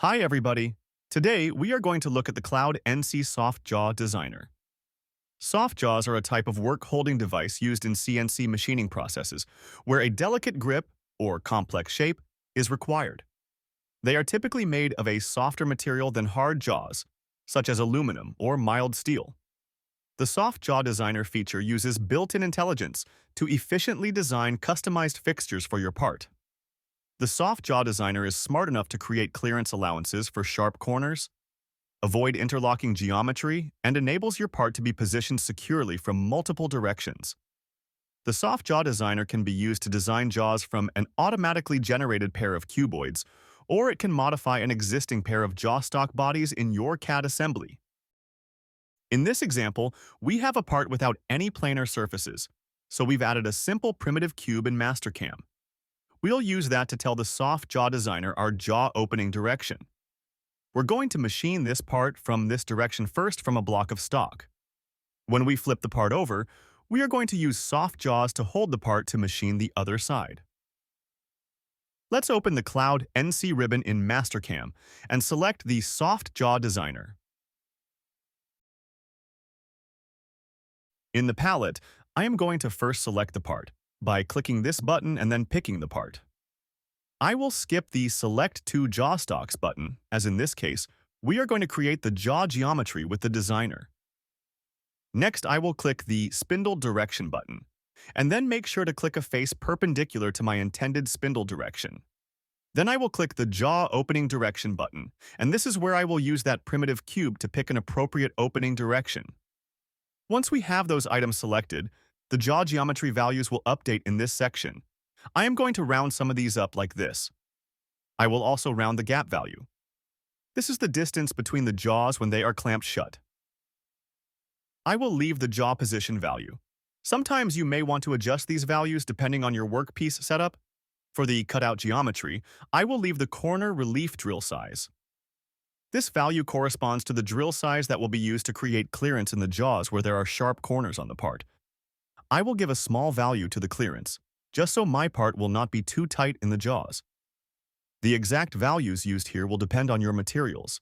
Hi everybody! Today we are going to look at the CloudNC Soft Jaw Designer. Soft jaws are a type of work-holding device used in CNC machining processes, where a delicate grip, or complex shape, is required. They are typically made of a softer material than hard jaws, such as aluminum or mild steel. The Soft Jaw Designer feature uses built-in intelligence to efficiently design customized fixtures for your part. The Soft Jaw Designer is smart enough to create clearance allowances for sharp corners, avoid interlocking geometry, and enables your part to be positioned securely from multiple directions. The Soft Jaw Designer can be used to design jaws from an automatically generated pair of cuboids, or it can modify an existing pair of jaw stock bodies in your CAD assembly. In this example, we have a part without any planar surfaces, so we've added a simple primitive cube in Mastercam. We'll use that to tell the Soft Jaw Designer our jaw opening direction. We're going to machine this part from this direction first from a block of stock. When we flip the part over, we are going to use soft jaws to hold the part to machine the other side. Let's open the CloudNC ribbon in Mastercam and select the Soft Jaw Designer. In the palette, I am going to first select the part by clicking this button and then picking the part. I will skip the Select Two Jaw Stocks button, as in this case, we are going to create the jaw geometry with the designer. Next, I will click the Spindle Direction button, and then make sure to click a face perpendicular to my intended spindle direction. Then I will click the Jaw Opening Direction button, and this is where I will use that primitive cube to pick an appropriate opening direction. Once we have those items selected, the jaw geometry values will update in this section. I am going to round some of these up like this. I will also round the gap value. This is the distance between the jaws when they are clamped shut. I will leave the jaw position value. Sometimes you may want to adjust these values depending on your workpiece setup. For the cutout geometry, I will leave the corner relief drill size. This value corresponds to the drill size that will be used to create clearance in the jaws where there are sharp corners on the part. I will give a small value to the clearance, just so my part will not be too tight in the jaws. The exact values used here will depend on your materials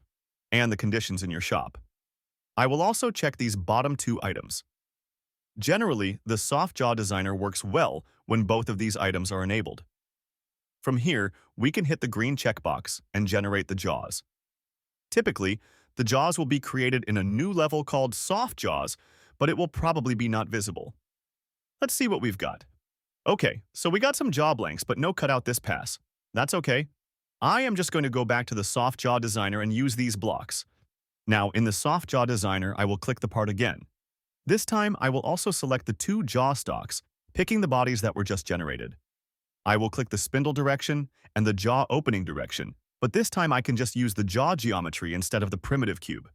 and the conditions in your shop. I will also check these bottom two items. Generally, the Soft Jaw Designer works well when both of these items are enabled. From here, we can hit the green checkbox and generate the jaws. Typically, the jaws will be created in a new level called Soft Jaws, but it will probably be not visible. Let's see what we've got. Okay, so we got some jaw blanks, but no cutout this pass. That's okay. I am just going to go back to the Soft Jaw Designer and use these blocks. Now, in the Soft Jaw Designer, I will click the part again. This time, I will also select the two jaw stocks, picking the bodies that were just generated. I will click the spindle direction and the jaw opening direction, but this time I can just use the jaw geometry instead of the primitive cube.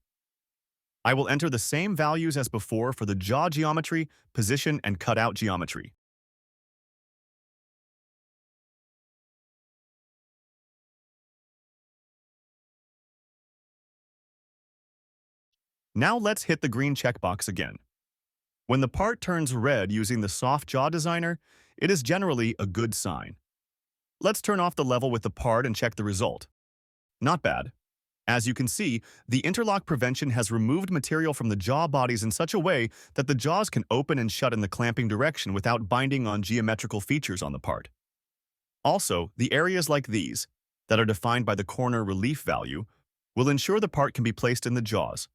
I will enter the same values as before for the jaw geometry, position, and cutout geometry. Now let's hit the green checkbox again. When the part turns red using the Soft Jaw Designer, it is generally a good sign. Let's turn off the level with the part and check the result. Not bad. As you can see, the interlock prevention has removed material from the jaw bodies in such a way that the jaws can open and shut in the clamping direction without binding on geometrical features on the part. Also, the areas like these, that are defined by the corner relief value, will ensure the part can be placed in the jaws.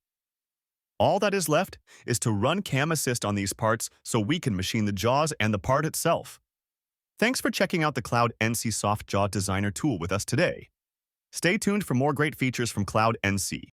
All that is left is to run Cam Assist on these parts so we can machine the jaws and the part itself. Thanks for checking out the CloudNC Soft Jaw Designer tool with us today. Stay tuned for more great features from CloudNC.